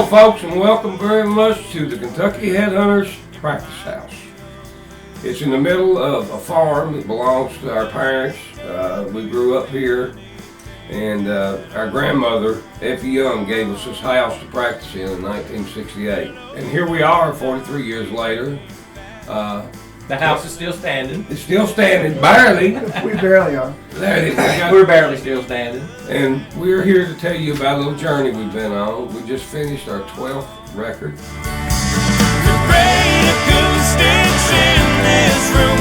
folks, and welcome very much to the Kentucky Headhunters practice house. It's in the middle of a farm that belongs to our parents. We grew up here, and our grandmother, Effie Young, gave us this house to practice in 1968. And here we are 43 years later. The house is still standing. It's still standing, barely. We barely are. We're barely still standing. And we're here to tell you about a little journey we've been on. We just finished our 12th record. The great acoustics in this room,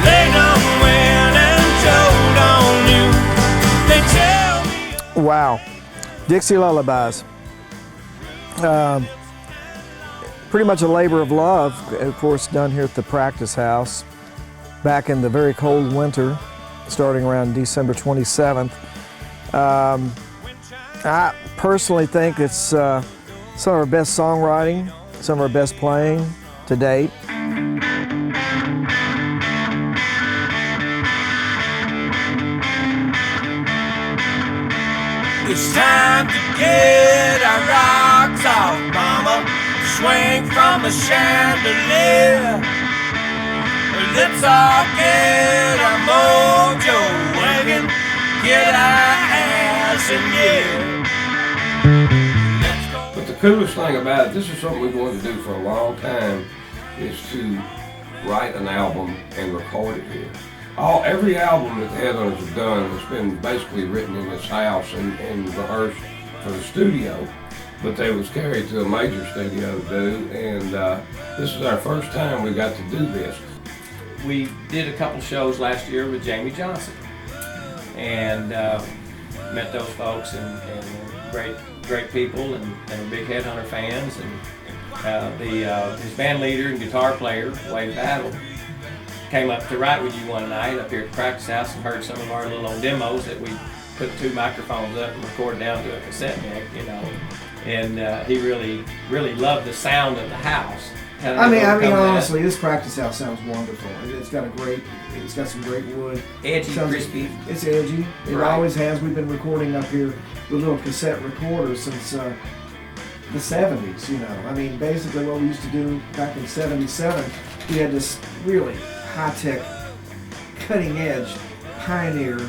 laid on wind and told on you. They tell me. Wow. Dixie Lullabies. Pretty much a labor of love, of course, done here at the practice house back in the very cold winter, starting around December 27th. I personally think it's some of our best songwriting, some of our best playing to date. It's time to get our rocks off, mama. Swing from the chandelier. Let's all get our mojo wagon, get our ass in gear. But the coolest thing about it, this is something we've wanted to do for a long time, is to write an album and record it here. Every album that the Headhunters have done has been basically written in this house and rehearsed for the studio. But they was carried to a major studio to do, and this is our first time we got to do this. We did a couple shows last year with Jamie Johnson, and met those folks, and great people, and they're big Headhunter fans. And his band leader and guitar player, Wade Battle, came up to write with you one night up here at the practice house and heard some of our little old demos that we put 2 microphones up and recorded down to a cassette deck, you know. And he really loved the sound of the house. I mean, honestly, this practice house sounds wonderful. It's got some great wood. Edgy, crispy. It's edgy. It always has. We've been recording up here with little cassette recorders since the 70s, you know. I mean, basically what we used to do back in 77, we had this really high-tech, cutting-edge, pioneer,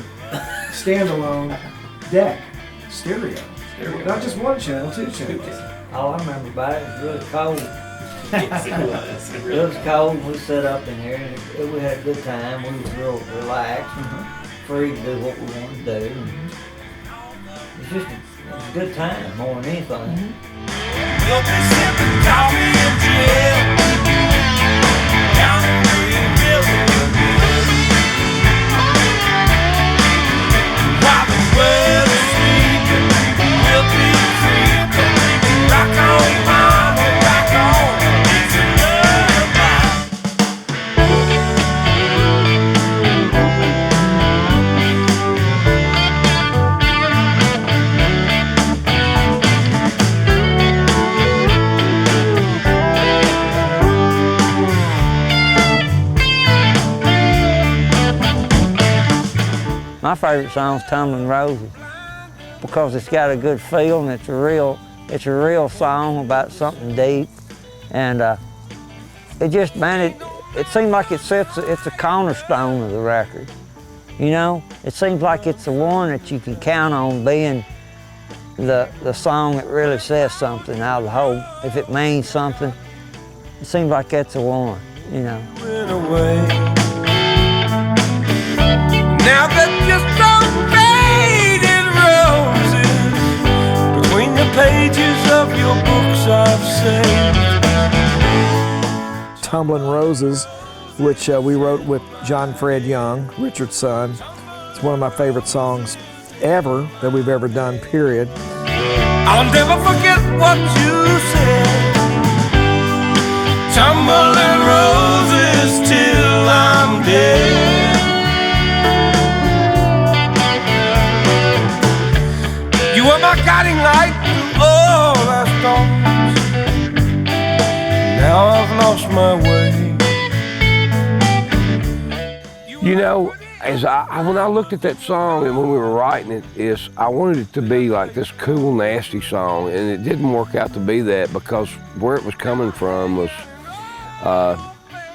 standalone deck stereo. Not just one channel, 2 channels. All I remember about it was really cold. Yes, it was. It was cold, and we sat up in here, and we had a good time. We was real relaxed, free to do what we wanted to do. It was a good time, more than anything. We'll be sipping coffee in jail, down in Greenville. While the world is sleeping, we'll be creeping. Rock on, mama, rock on. It's a lullaby. My favorite song is "Tumbling Roses" because it's got a good feel and it's a real song about something deep, and it seems like it's a cornerstone of the record. You know, it seems like it's the one that you can count on being the song that really says something out of the whole. If it means something, it seems like that's the one. You know. Went away. Now that just some faded roses between the pages of your books I've saved. Tumbling Roses, which we wrote with John Fred Young, Richard's son. It's one of my favorite songs ever that we've ever done, period. I'll never forget what you said. Tumbling roses till I'm dead. You were my guiding light through all our storms. Now I've lost my way. You know, when I looked at that song and when we were writing it, I wanted it to be like this cool, nasty song, and it didn't work out to be that because where it was coming from was,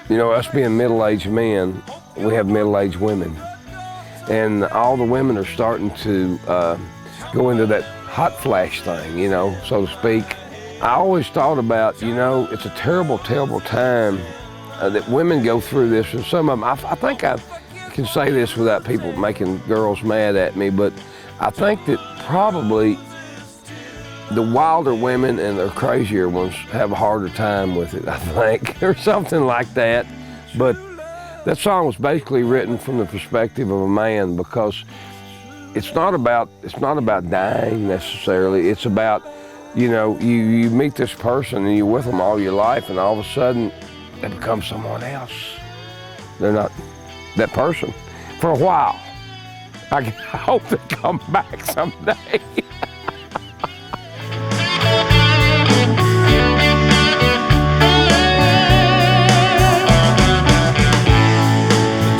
you know, us being middle-aged men, we have middle-aged women, and all the women are starting to go into that hot flash thing, you know, so to speak. I always thought about, you know, it's a terrible, terrible time that women go through this, and some of them, I think I can say this without people making girls mad at me, but I think that probably the wilder women and the crazier ones have a harder time with it, I think, or something like that. But that song was basically written from the perspective of a man, because it's not about dying necessarily. It's about, you know, you meet this person and you're with them all your life, and all of a sudden they become someone else. They're not that person for a while. I hope they come back someday.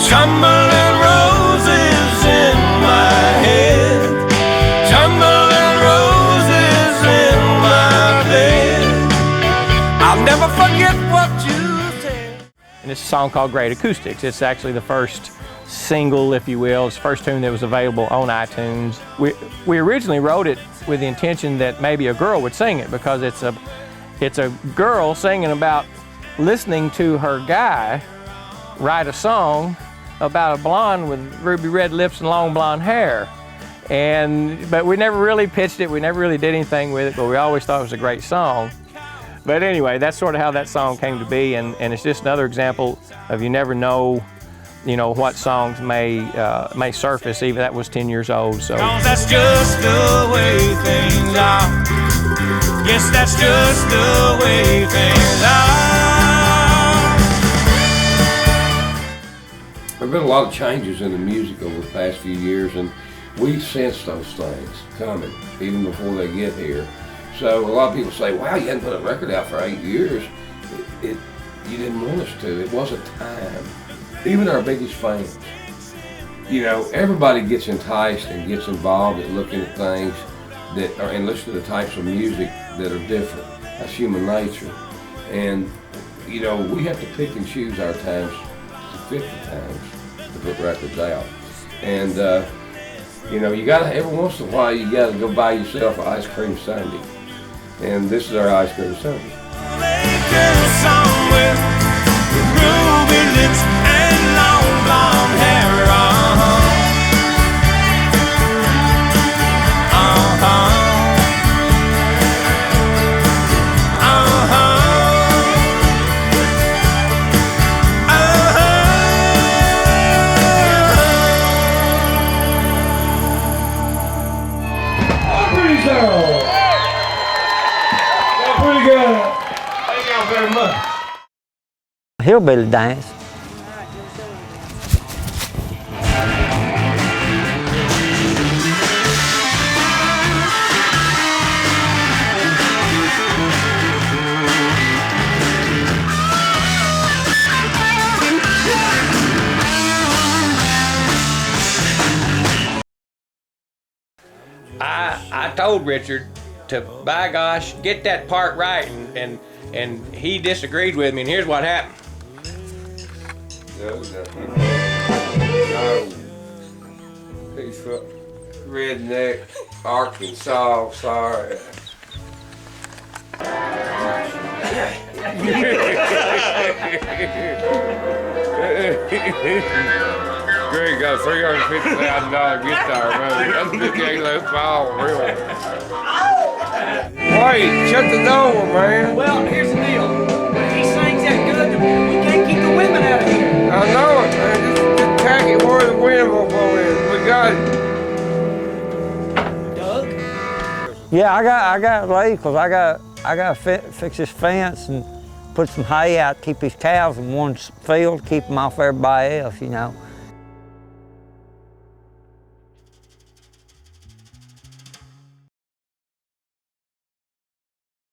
Tumbling roses in my head, tumbling roses in my bed. I'll never forget what you said. And it's a song called Great Acoustics. It's actually the first single, if you will. It's the first tune that was available on iTunes. We originally wrote it with the intention that maybe a girl would sing it, because it's a girl singing about listening to her guy write a song about a blonde with ruby red lips and long blonde hair. But we never really pitched it, we never really did anything with it, but we always thought it was a great song. But anyway, that's sort of how that song came to be, and it's just another example of you never know, you know, what songs may surface. Even that was 10 years old, so. 'Cause that's just the way things are. Yes, that's just the way things are. There have been a lot of changes in the music over the past few years, and we sense those things coming even before they get here. So a lot of people say, wow, you hadn't put a record out for 8 years. You didn't want us to. It wasn't time. Even our biggest fans. You know, everybody gets enticed and gets involved in looking at things and listening to the types of music that are different. That's human nature. And, you know, we have to pick and choose our times to fit the times to put records out. And, you know, you gotta, every once in a while, you gotta go buy yourself an ice cream sundae. And this is our ice cream sundae. Make a song with ruby lips and long blonde hair. Pretty good. Thank y'all very much. Hillbilly dance. I told Richard to, by gosh, get that part right, and he disagreed with me, and here's what happened. No. Piece of redneck Arkansas, sorry. Greg got a $350,000 guitar, man. That's a big low fall, really. Wait, shut the door, man. Well, here's the deal. He sings that good, we can't keep the women out of here. I know it, man. Just tack it where the wind will blow in. We got it. Doug? Yeah, I got to leave because I got to fix this fence and put some hay out, keep his cows in one field, keep them off everybody else, you know.